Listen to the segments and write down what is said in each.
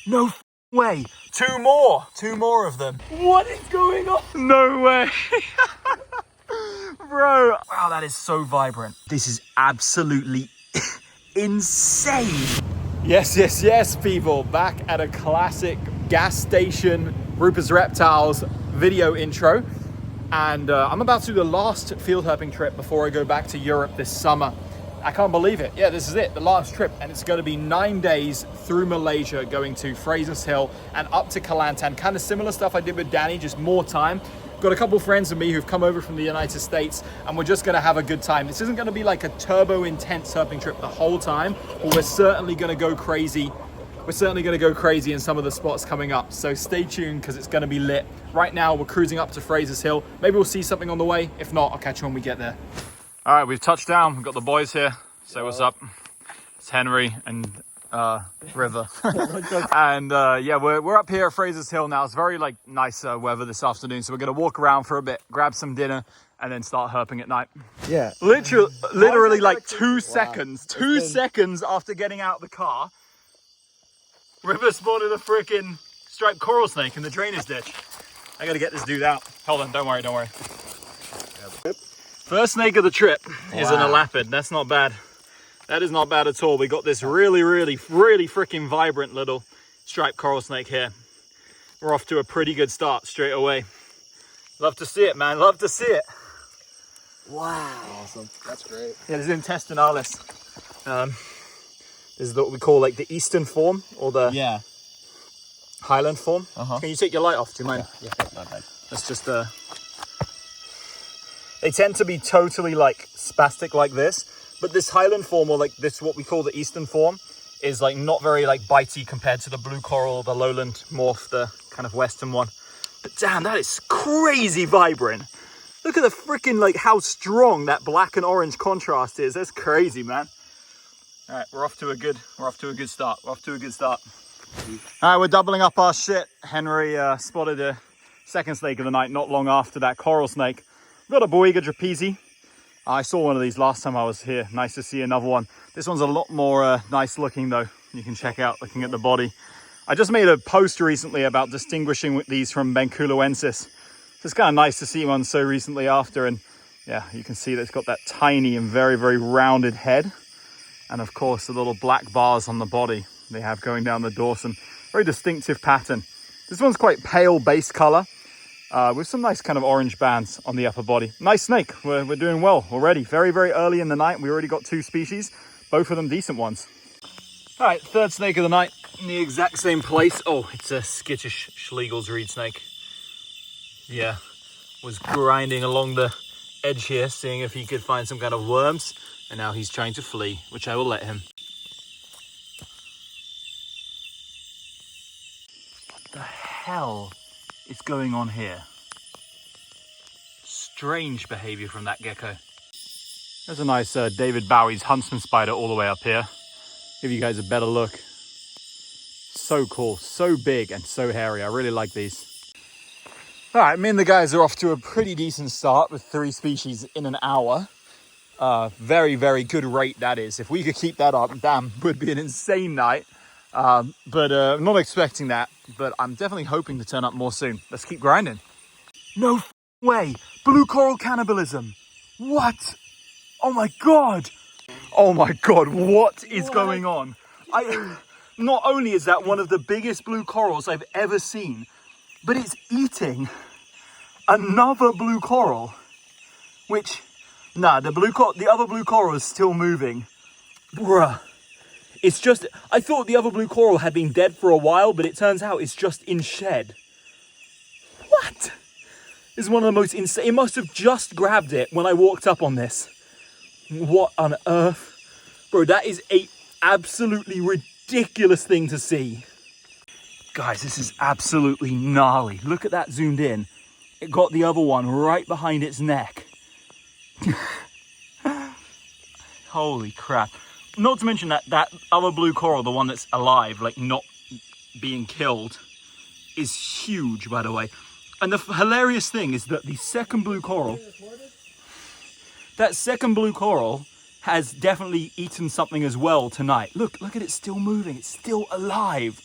No way. Two more of them. What is going on? No way. Bro, wow, that is so vibrant. This is absolutely insane. Yes, people. Back at a classic gas station Rupert's Reptiles video intro. And I'm about to do the last field herping trip before I go back to Europe this summer. I can't believe it. Yeah, this is it, the last trip. And it's going to be 9 days through Malaysia, going to Fraser's Hill and up to Kelantan. Kind of similar stuff I did with Danny, just more time. Got a couple friends of me who've come over from the United States, and we're just going to have a good time. This isn't going to be like a turbo intense herping trip the whole time, but we're certainly going to go crazy. We're certainly going to go crazy in some of the spots coming up. So stay tuned because it's going to be lit. Right now, we're cruising up to Fraser's Hill. Maybe we'll see something on the way. If not, I'll catch you when we get there. All right, we've touched down. We've got the boys here. Say what's up. It's Henry and River. And yeah, we're up here at Fraser's Hill now. It's very like nice weather this afternoon. So we're going to walk around for a bit, grab some dinner, and then start herping at night. Yeah. Literally like 2 seconds. Wow. 2 seconds after getting out of the car, River spotted a freaking striped coral snake in the drainage ditch. I got to get this dude out. Hold on, don't worry. First snake of the trip is an elapid. That's not bad. That is not bad at all. We got this really freaking vibrant little striped coral snake here. We're off to a pretty good start straight away. Love to see it, man. Love to see it. Wow. Awesome. That's great. Yeah, this is intestinalis. This is what we call like the eastern form or the highland form. Can you take your light off? Do you mind? Yeah, not bad. That's just they tend to be totally like spastic like this, but this highland form, or like this what we call the eastern form, is like not very like bitey compared to the blue coral, the lowland morph, the kind of western one. But damn, that is crazy vibrant. Look at the freaking like how strong that black and orange contrast is. That's crazy, man. All right, we're off to a good start. All right, we're doubling up our shit. Henry spotted a second snake of the night not long after that coral snake. We've got a Boiga trapezi. I saw one of these last time I was here. Nice to see another one. This one's a lot more nice looking though. You can check out looking at the body. I just made a post recently about distinguishing these from Benculoensis. So it's kind of nice to see one so recently after. And yeah, you can see that it's got that tiny and very rounded head. And of course, the little black bars on the body they have going down the dorsum. Very distinctive pattern. This one's quite pale base color with some nice kind of orange bands on the upper body. Nice snake. We're doing well already. Very early in the night. We already got 2 species, both of them decent ones. All right, third snake of the night in the exact same place. Oh, it's a skittish Schlegel's reed snake. Yeah, was grinding along the edge here, seeing if he could find some kind of worms. And now he's trying to flee, which I will let him. What the hell is going on here? Strange behavior from that gecko. There's a nice David Bowie's huntsman spider all the way up here. Give you guys a better look. So cool, so big and so hairy. I really like these. All right, me and the guys are off to a pretty decent start with 3 species in an hour. Very good rate that is. If we could keep that up, damn, would be an insane night. But I'm not expecting that, but I'm definitely hoping to turn up more soon. Let's keep grinding. No way. Blue coral cannibalism. What? Oh my God. What is going on? Not only is that one of the biggest blue corals I've ever seen, but it's eating another blue coral, which, the other blue coral is still moving. Bruh. It's just, I thought the other blue coral had been dead for a while, but it turns out it's just in shed. What? This is one of the most insane, it must have just grabbed it when I walked up on this. What on earth? Bro, that is a absolutely ridiculous thing to see. Guys, this is absolutely gnarly. Look at that zoomed in. It got the other one right behind its neck. Holy crap. Not to mention that other blue coral, the one that's alive, like not being killed, is huge, by the way. And the hilarious thing is that the second blue coral, has definitely eaten something as well tonight. Look at it still moving. It's still alive.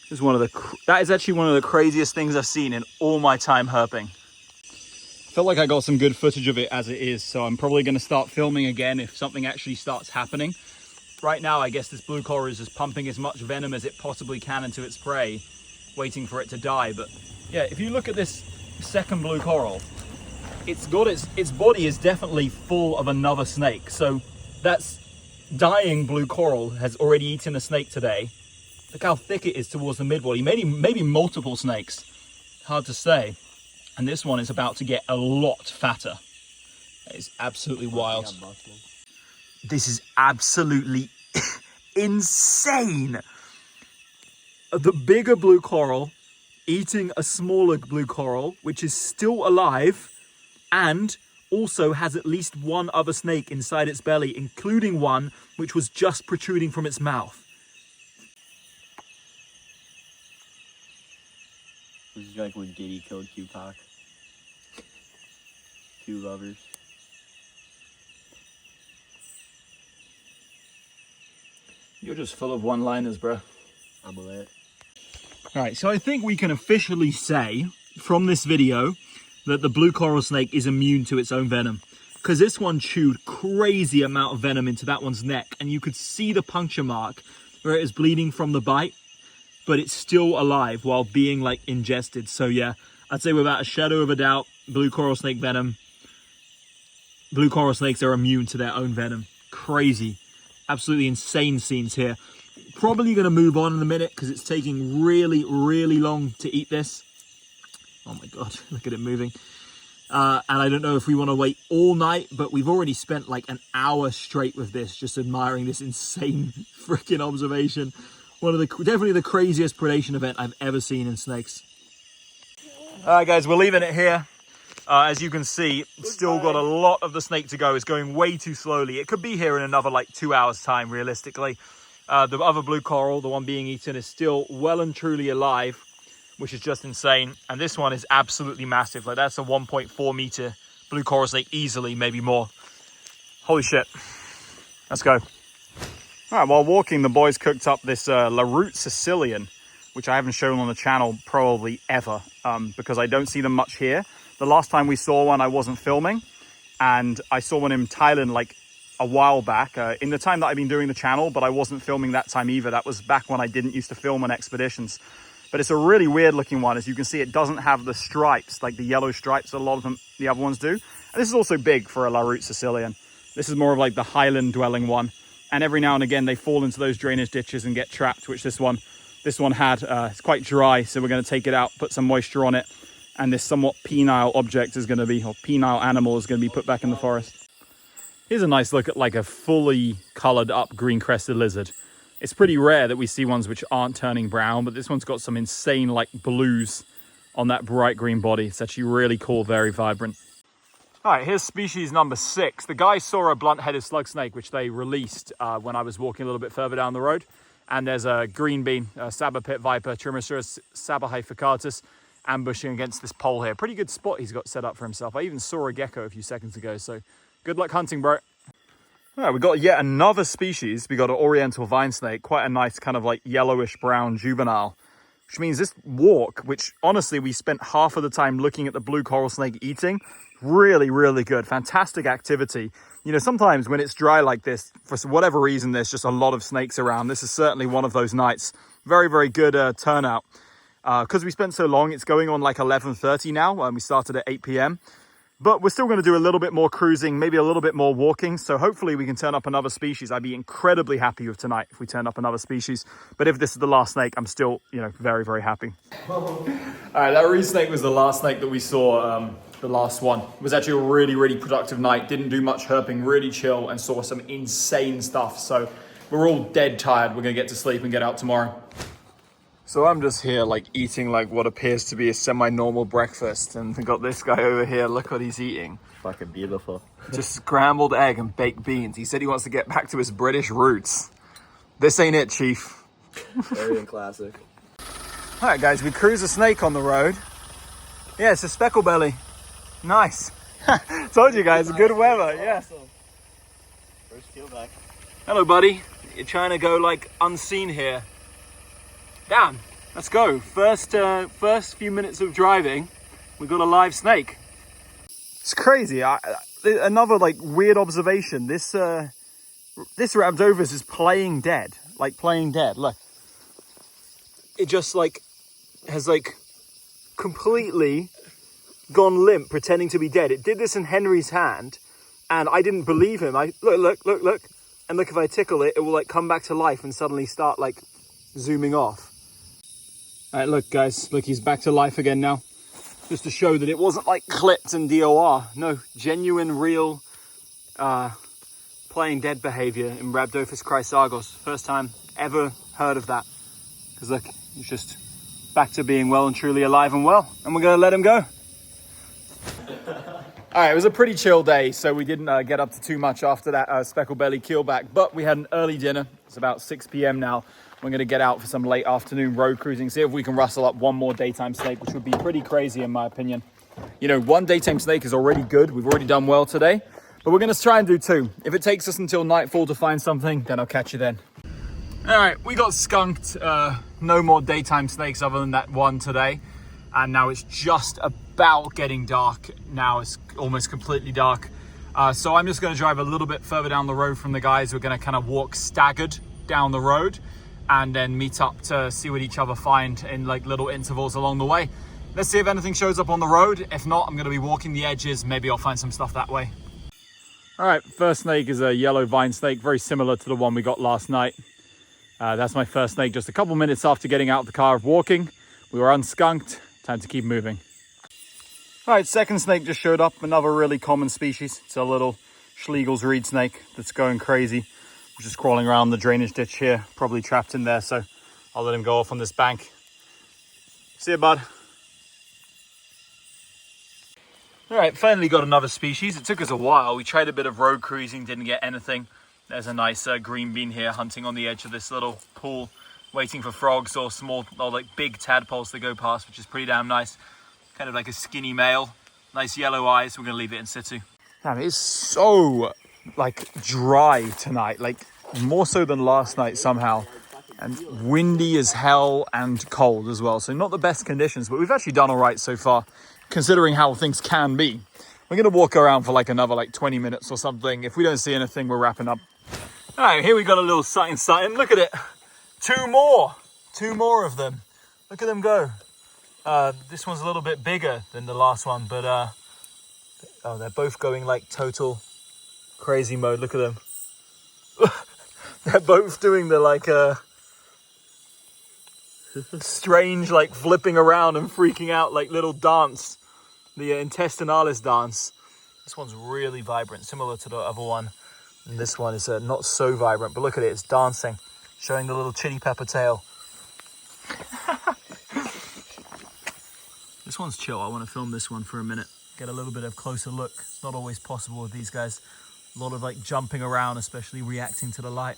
This is that is actually one of the craziest things I've seen in all my time herping. Felt like I got some good footage of it as it is, so I'm probably going to start filming again if something actually starts happening. Right now, I guess this blue coral is just pumping as much venom as it possibly can into its prey, waiting for it to die. But yeah, if you look at this second blue coral, its body is definitely full of another snake. So that's dying blue coral has already eaten a snake today. Look how thick it is towards the mid-body, maybe multiple snakes, hard to say. And this one is about to get a lot fatter. That is absolutely wild. This is absolutely insane. The bigger blue coral eating a smaller blue coral, which is still alive, and also has at least one other snake inside its belly, including one which was just protruding from its mouth. This is like when Diddy killed Tupac. Two lovers. You're just full of one-liners, bro. I'm lit. All right, so I think we can officially say from this video that the blue coral snake is immune to its own venom, because this one chewed crazy amount of venom into that one's neck, and you could see the puncture mark where it is bleeding from the bite, but it's still alive while being like ingested. So yeah, I'd say without a shadow of a doubt, blue coral snakes are immune to their own venom. Crazy, absolutely insane scenes here. Probably going to move on in a minute because it's taking really, really long to eat this. Oh my God, look at it moving. And I don't know if we want to wait all night, but we've already spent like an hour straight with this, just admiring this insane freaking observation. Definitely the craziest predation event I've ever seen in snakes. All right, guys, we're leaving it here. As you can see, it's still got a lot of the snake to go. It's going way too slowly. It could be here in another like 2 hours time, realistically. The other blue coral, the one being eaten, is still well and truly alive, which is just insane. And this one is absolutely massive. Like that's a 1.4 meter blue coral snake easily, maybe more. Holy shit. Let's go. All right, while walking, the boys cooked up this LaRoute Sicilian, which I haven't shown on the channel probably ever, because I don't see them much here. The last time we saw one, I wasn't filming, and I saw one in Thailand like a while back, in the time that I've been doing the channel, but I wasn't filming that time either. That was back when I didn't used to film on expeditions. But it's a really weird looking one. As you can see, it doesn't have the stripes, like the yellow stripes that a lot of them, the other ones do. And this is also big for a LaRoute Sicilian. This is more of like the highland dwelling one. And every now and again, they fall into those drainage ditches and get trapped, which this one had. It's quite dry, so we're going to take it out, put some moisture on it. And this somewhat penile object is going to be, or penile animal is going to be put back in the forest. Here's a nice look at like a fully colored up green crested lizard. It's pretty rare that we see ones which aren't turning brown, but this one's got some insane like blues on that bright green body. It's actually really cool, very vibrant. All right, here's species number 6. The guys saw a blunt-headed slug snake, which they released when I was walking a little bit further down the road. And there's a green bean, a saber pit viper, Trimesurus saberhyphicatus, ambushing against this pole here. Pretty good spot he's got set up for himself. I even saw a gecko a few seconds ago, so good luck hunting, bro. All right, we got yet another species. We got an oriental vine snake, quite a nice kind of like yellowish brown juvenile, which means this walk, which honestly we spent half of the time looking at the blue coral snake eating, really, really good. Fantastic activity. You know, sometimes when it's dry like this, for whatever reason, there's just a lot of snakes around. This is certainly one of those nights. Very, very good turnout. Because we spent so long, it's going on like 11:30 now, and we started at 8 p.m. But we're still going to do a little bit more cruising, maybe a little bit more walking. So hopefully we can turn up another species. I'd be incredibly happy with tonight if we turn up another species. But if this is the last snake, I'm still, you know, very, very happy. All right, that reed snake was the last snake that we saw. The last one. It was actually a really, really productive night. Didn't do much herping, really chill, and saw some insane stuff. So we're all dead tired. We're going to get to sleep and get out tomorrow. So I'm just here like eating like what appears to be a semi-normal breakfast, and we got this guy over here. Look what he's eating. Fucking beautiful. Just scrambled egg and baked beans. He said he wants to get back to his British roots. This ain't it, Chief. Very classic. All right, guys, we cruise a snake on the road. Yeah, it's a speckle belly. Nice. Told you guys, good weather. Yeah. First keel back. Hello, buddy. You're trying to go like unseen here. Damn, Let's go. First few minutes of driving, we got a live snake. It's crazy. Another like weird observation. This Rhabdophis is playing dead. Like playing dead. Look. It just like has like completely gone limp, pretending to be dead. It did this in Henry's hand, and I didn't believe him. Look. And look, if I tickle it, it will like come back to life and suddenly start like zooming off. All right, look guys, look, he's back to life again now. Just to show that it wasn't like clipped and DOR. No, genuine, real playing dead behavior in Rhabdophis chrysargos. First time ever heard of that. Because look, he's just back to being well and truly alive and well. And we're gonna let him go. All right, it was a pretty chill day, so we didn't get up to too much after that speckled belly keelback, but we had an early dinner. It's about 6 p.m. now. We're gonna get out for some late afternoon road cruising, see if we can rustle up one more daytime snake, which would be pretty crazy in my opinion. You know, one daytime snake is already good. We've already done well today, but we're gonna try and do 2. If it takes us until nightfall to find something, then I'll catch you then. All right, we got skunked. No more daytime snakes other than that one today. And now it's just about getting dark. Now it's almost completely dark. So I'm just gonna drive a little bit further down the road from the guys. We're gonna kind of walk staggered down the road and then meet up to see what each other find in like little intervals along the way. Let's see if anything shows up on the road. If not, I'm gonna be walking the edges. Maybe I'll find some stuff that way. All right, first snake is a yellow vine snake, very similar to the one we got last night. That's my first snake just a couple minutes after getting out of the car walking. We were unskunked, time to keep moving. All right, second snake just showed up, another really common species. It's a little Schlegel's reed snake that's going crazy. Just crawling around the drainage ditch here, probably trapped in there, so I'll let him go off on this bank. See you, bud. All right, finally got another species. It took us a while. We tried a bit of road cruising, didn't get anything. There's a nice green bean here hunting on the edge of this little pool, waiting for frogs or small or like big tadpoles to go past, which is pretty damn nice. Kind of like a skinny male, nice yellow eyes. We're gonna leave it in situ. Damn, it's so like dry tonight, like more so than last night somehow, and windy as hell and cold as well. So not the best conditions, but we've actually done all right so far, considering how things can be. We're gonna walk around for like another 20 minutes or something. If we don't see anything, we're wrapping up. All right, here we got a little sighting. Look at it, 2 more of them. Look at them go. This one's a little bit bigger than the last one, but oh, they're both going like total crazy mode. Look at them. They're both doing the like strange like flipping around and freaking out like little dance, the intestinalis dance. This one's really vibrant, similar to the other one, and this one is not so vibrant, but look at it, it's dancing, showing the little chili pepper tail. This one's chill. I want to film this one for a minute, get a little bit of closer look. It's not always possible with these guys. A lot of like jumping around, especially reacting to the light.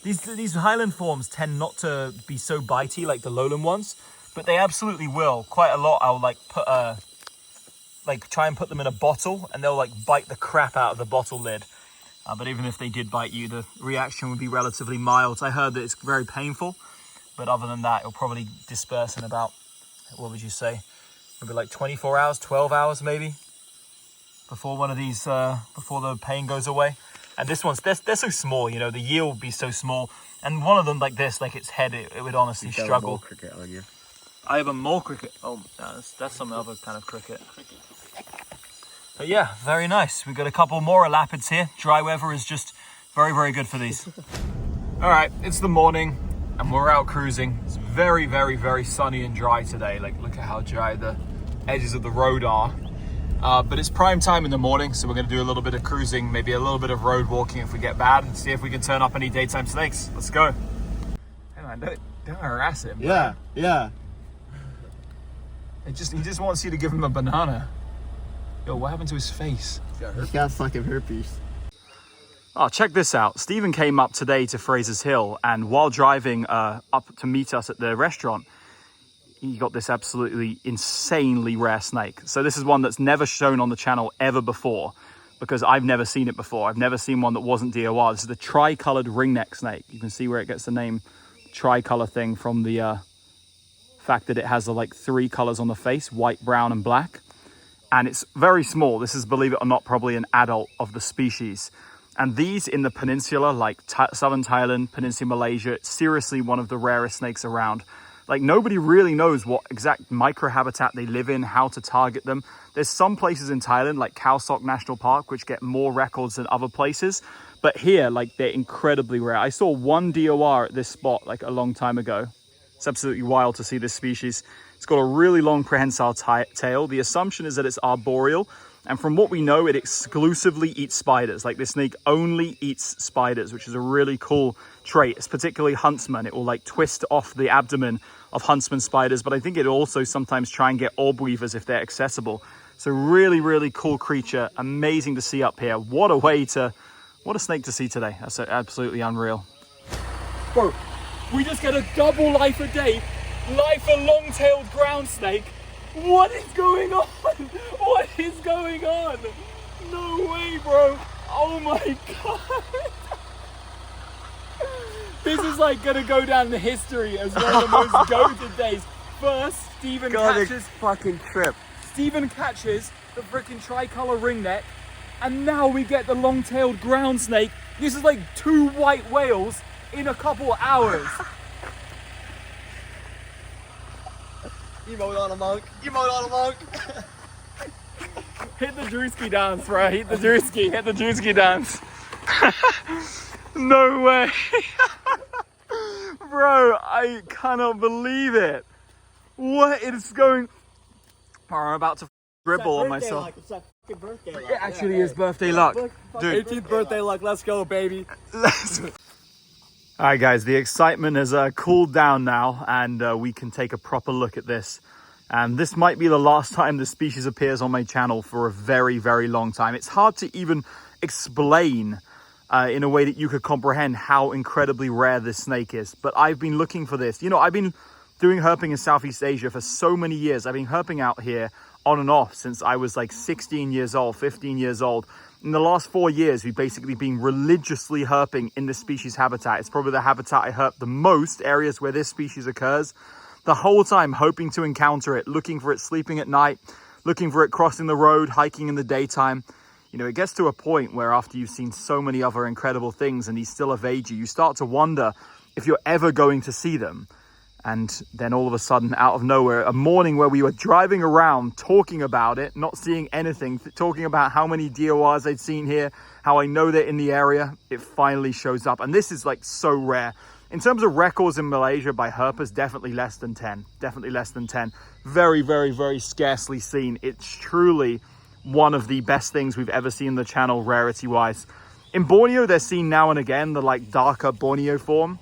These highland forms tend not to be so bitey like the lowland ones, but they absolutely will. Quite a lot I'll like put like try and put them in a bottle and they'll like bite the crap out of the bottle lid. But even if they did bite you, the reaction would be relatively mild. I heard that it's very painful, but other than that, it'll probably disperse in about, what would you say? Maybe like 24 hours, 12 hours maybe, before one of these, before the pain goes away. And this one's, they're so small, you know, the yield would be so small. And one of them like this, like its head, it would honestly struggle. Cricket on you. I have a mole cricket. Oh, that's some other kind of cricket. But yeah, very nice. We've got a couple more elapids here. Dry weather is just very, very good for these. All right, it's the morning and we're out cruising. It's very, very, very sunny and dry today. Like, look at how dry the edges of the road are. But it's prime time in the morning, so we're gonna do a little bit of cruising, maybe a little bit of road walking if we get bad, and see if we can turn up any daytime snakes. Let's go. Hey man, don't harass him. Yeah, yeah. He just wants you to give him a banana. Yo, what happened to his face? He's got fucking herpes. Oh, check this out. Stephen came up today to Fraser's Hill, and while driving up to meet us at the restaurant, he got this absolutely insanely rare snake. So this is one that's never shown on the channel ever before, because I've never seen it before. I've never seen one that wasn't DOR. This is the tri-colored ringneck snake. You can see where it gets the name tricolor thing from the fact that it has like 3 colors on the face, white, brown, and black. And it's very small. This is, believe it or not, probably an adult of the species. And these in the peninsula, like southern Thailand, Peninsula Malaysia, seriously one of the rarest snakes around. Like, nobody really knows what exact microhabitat they live in, how to target them. There's some places in Thailand, like Khao Sok National Park, which get more records than other places. But here, like, they're incredibly rare. I saw one DOR at this spot, like, a long time ago. It's absolutely wild to see this species. It's got a really long prehensile tail. The assumption is that it's arboreal. And from what we know, it exclusively eats spiders. Like, this snake only eats spiders, which is a really cool trait. It's particularly huntsman. It will like twist off the abdomen of huntsman spiders, but I think it also sometimes try and get orb weavers if they're accessible. So really, really cool creature. Amazing to see up here. What a snake to see today. That's absolutely unreal. Bro, we just get a double life a day. Life a long-tailed ground snake. What is going on? What is going on? No way, bro. Oh my God. This is like gonna go down the history as one of the most goated days. First, Stephen catches fucking trip. Stephen catches the freaking tricolor ringneck, and now we get the long-tailed ground snake. This is like 2 white whales in a couple hours. Emote on a monk. Emote on a monk. Hit the Drewski dance, bro. Hit the Drewski dance. No way. Bro, I cannot believe it. What is going... Oh, I'm about to dribble on myself. It's that fucking birthday luck. It actually is birthday luck. Dude. 18th birthday luck. Let's go, baby. All right, guys, the excitement has cooled down now, and we can take a proper look at this. And this might be the last time the species appears on my channel for a very, very long time. It's hard to even explain in a way that you could comprehend how incredibly rare this snake is. But I've been looking for this. You know, I've been doing herping in Southeast Asia for so many years. I've been herping out here on and off since I was like 16 years old, 15 years old. In the last 4 years, we've basically been religiously herping in this species habitat. It's probably the habitat I herp the most, areas where this species occurs. The whole time hoping to encounter it, looking for it sleeping at night, looking for it crossing the road, hiking in the daytime. You know, it gets to a point where after you've seen so many other incredible things and these still evade you, you start to wonder if you're ever going to see them. And then all of a sudden, out of nowhere, a morning where we were driving around talking about it, not seeing anything, talking about how many DORs I'd seen here, how I know they're in the area, it finally shows up. And this is like so rare. In terms of records in Malaysia by herpers, definitely less than 10. Definitely less than 10. Very, very, very scarcely seen. It's truly one of the best things we've ever seen on the channel, rarity-wise. In Borneo, they're seen now and again, the like darker Borneo form.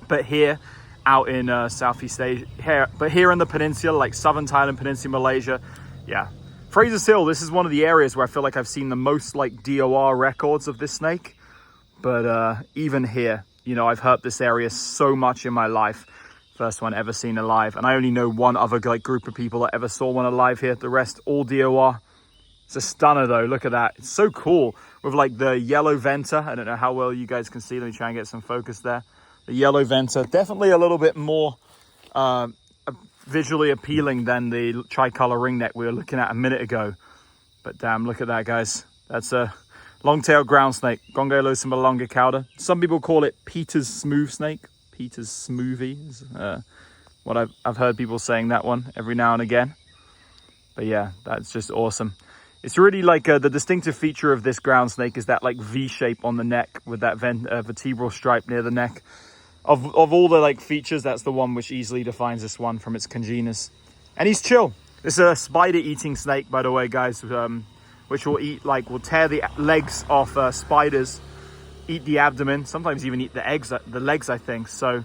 But here, out in Southeast Asia, but here in the peninsula, like southern Thailand, Peninsula Malaysia, yeah. Fraser's Hill, this is one of the areas where I feel like I've seen the most like DOR records of this snake. But even here, you know, I've herped this area so much in my life. First one ever seen alive. And I only know one other like group of people that ever saw one alive here. The rest, all DOR. It's a stunner though, look at that. It's so cool with like the yellow venter. I don't know how well you guys can see. Let me try and get some focus there. The yellow venter, definitely a little bit more visually appealing than the tricolor ringneck we were looking at a minute ago. But damn, look at that, guys. That's a long-tailed ground snake, Gongolus malonga cauda. Some people call it Peter's smooth snake. Peter's smoothie is what I've heard people saying that one every now and again. But yeah, that's just awesome. It's really like the distinctive feature of this ground snake is that like V shape on the neck with that vertebral stripe near the neck. Of all the like features, that's the one which easily defines this one from its congeners. And he's chill. This is a spider-eating snake, by the way, guys, which will tear the legs off spiders, eat the abdomen, sometimes even eat the legs, I think. So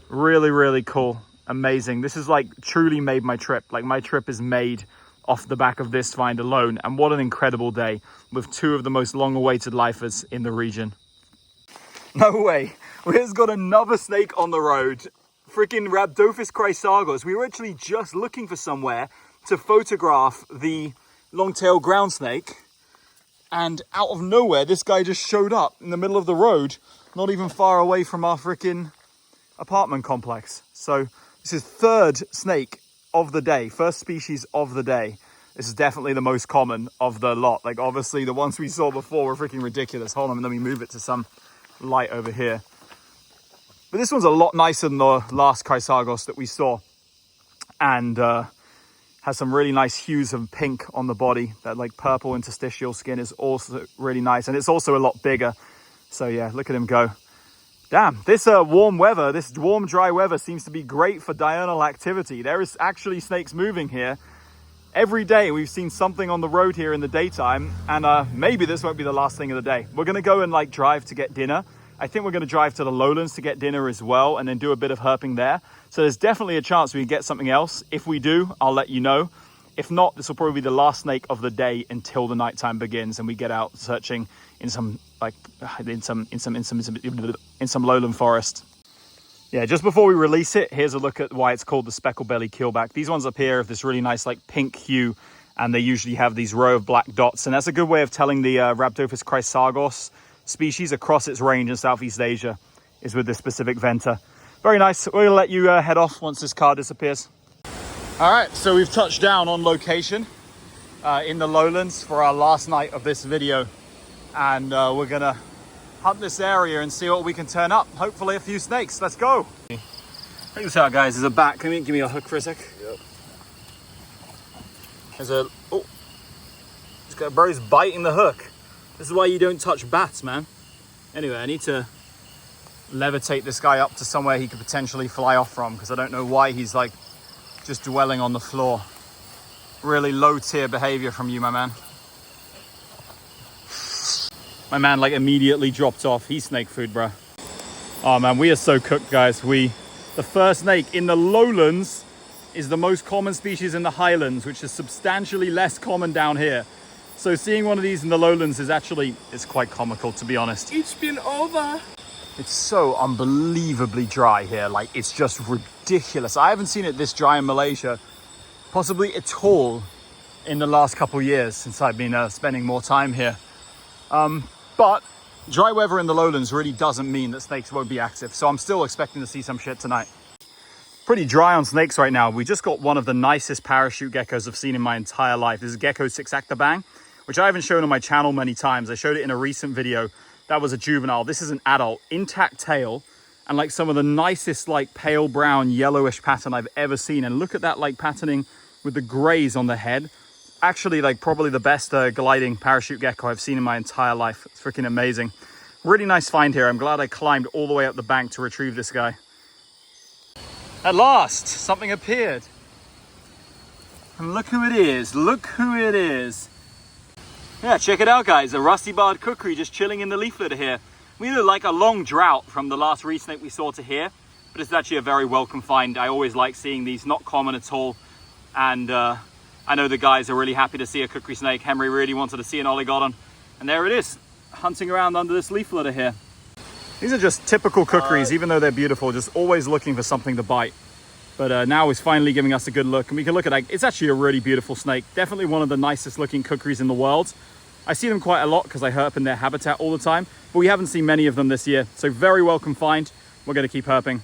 really, really cool. Amazing. This is like truly made my trip. Like my trip is made off the back of this find alone. And what an incredible day with 2 of the most long-awaited lifers in the region. No way. We've got another snake on the road. Freaking Rhabdophis chrysagos. We were actually just looking for somewhere to photograph the long-tailed ground snake. And out of nowhere, this guy just showed up in the middle of the road, not even far away from our freaking apartment complex. So This is third snake of the day, first species of the day. This is definitely the most common of the lot. Like obviously the ones we saw before were freaking ridiculous. Hold on, let me move it to some light over here. But this one's a lot nicer than the last Chrysargos that we saw. And has some really nice hues of pink on the body. That like purple interstitial skin is also really nice. And it's also a lot bigger. So yeah, look at him go. Damn, this warm weather, this warm, dry weather seems to be great for diurnal activity. There is actually snakes moving here. Every day we've seen something on the road here in the daytime, and maybe this won't be the last thing of the day. We're gonna go and like drive to get dinner. I think we're gonna drive to the lowlands to get dinner as well, and then do a bit of herping there. So there's definitely a chance we can get something else. If we do, I'll let you know. If not, this will probably be the last snake of the day until the nighttime begins and we get out searching in some lowland forest. Yeah, just before we release it, here's a look at why it's called the speckled belly keelback. These ones up here have this really nice like pink hue, and they usually have these row of black dots, and that's a good way of telling the Rhabdophis chrysargos species across its range in Southeast Asia is with this specific venter. Very nice. We're gonna let you head off once this car disappears. All right, so we've touched down on location in the lowlands for our last night of this video, and we're gonna hunt this area and see what we can turn up. Hopefully a few snakes. Let's go. Check this out, guys. There's a bat. Come in, give me a hook for a sec. Yep. There's a, oh, this guy, bro's biting the hook. This is why you don't touch bats, man. Anyway, I need to levitate this guy up to somewhere he could potentially fly off from, because I don't know why he's like just dwelling on the floor. Really low tier behavior from you, my man. My man like immediately dropped off. He's snake food, bro. Oh man, we are so cooked, guys. The first snake in the lowlands is the most common species in the highlands, which is substantially less common down here. So seeing one of these in the lowlands is actually, it's quite comical, to be honest. It's been over. It's so unbelievably dry here. Like, it's just ridiculous. I haven't seen it this dry in Malaysia, possibly at all, in the last couple of years since I've been spending more time here. But dry weather in the lowlands really doesn't mean that snakes won't be active. So I'm still expecting to see some shit tonight. Pretty dry on snakes right now. We just got one of the nicest parachute geckos I've seen in my entire life. This is Gecko 6 Actabang, which I haven't shown on my channel many times. I showed it in a recent video. That was a juvenile. This is an adult, intact tail, and like some of the nicest like pale brown yellowish pattern I've ever seen. And look at that like patterning with the grays on the head. Actually like probably the best gliding parachute gecko I've seen in my entire life. It's freaking amazing. Really nice find here. I'm glad I climbed all the way up the bank to retrieve this guy. At last, something appeared. And look who it is. Look who it is. Yeah, check it out, guys. A rusty-barred kukri just chilling in the leaf litter here. We had like a long drought from the last re-snake we saw to here, but it's actually a very welcome find. I always like seeing these, not common at all. And I know the guys are really happy to see a kukri snake. Henry really wanted to see an oligodon. And there it is, hunting around under this leaf litter here. These are just typical kukris, even though they're beautiful, just always looking for something to bite. But now he's finally giving us a good look, and we can look at it. It's actually a really beautiful snake. Definitely one of the nicest looking kukris in the world. I see them quite a lot because I herp in their habitat all the time, but we haven't seen many of them this year. So very welcome find. We're going to keep herping.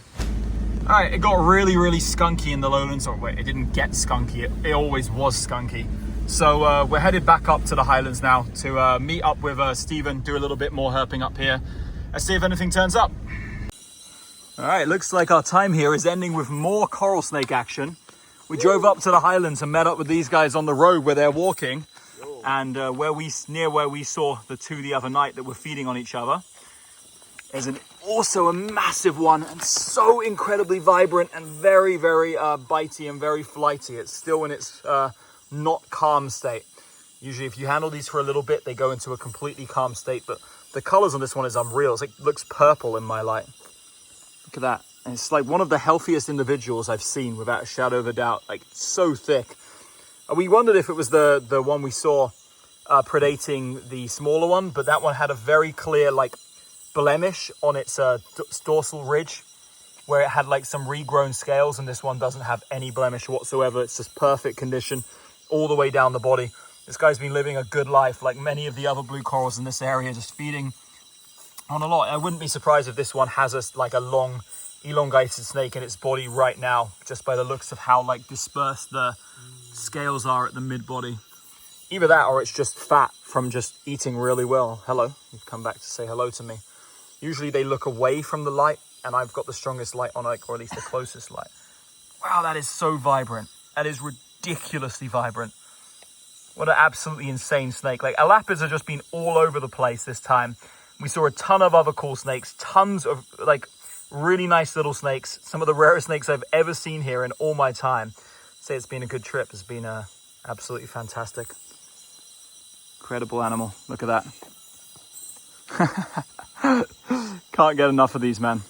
All right, it got really, really skunky in the lowlands. Or wait, it didn't get skunky. It always was skunky. So we're headed back up to the highlands now to meet up with Stephen, do a little bit more herping up here. Let's see if anything turns up. All right, looks like our time here is ending with more coral snake action. We drove up to the highlands and met up with these guys on the road where they're walking, and near where we saw the two the other night that were feeding on each other. There's also a massive one, and so incredibly vibrant and very, very bitey and very flighty. It's still in its not calm state. Usually if you handle these for a little bit, they go into a completely calm state, but the colors on this one is unreal. It looks purple in my light. Look at that. And it's like one of the healthiest individuals I've seen, without a shadow of a doubt. Like, so thick. We wondered if it was the one we saw predating the smaller one, but that one had a very clear like blemish on its dorsal ridge, where it had like some regrown scales, and this one doesn't have any blemish whatsoever. It's just perfect condition all the way down the body. This guy's been living a good life, like many of the other blue corals in this area, just feeding on a lot. I wouldn't be surprised if this one has like a long elongated snake in its body right now, just by the looks of how like dispersed the scales are at the mid-body. Either that or it's just fat from just eating really well. Hello, you've come back to say hello to me. Usually they look away from the light, and I've got the strongest light on, like, or at least the closest light. Wow, that is so vibrant. That is ridiculously vibrant. What an absolutely insane snake. Like, alapids have just been all over the place this time. We saw a ton of other cool snakes, tons of like really nice little snakes, some of the rarest snakes I've ever seen here in all my time. I'd say it's been a good trip. It's been absolutely fantastic. Incredible animal. Look at that. Can't get enough of these, man.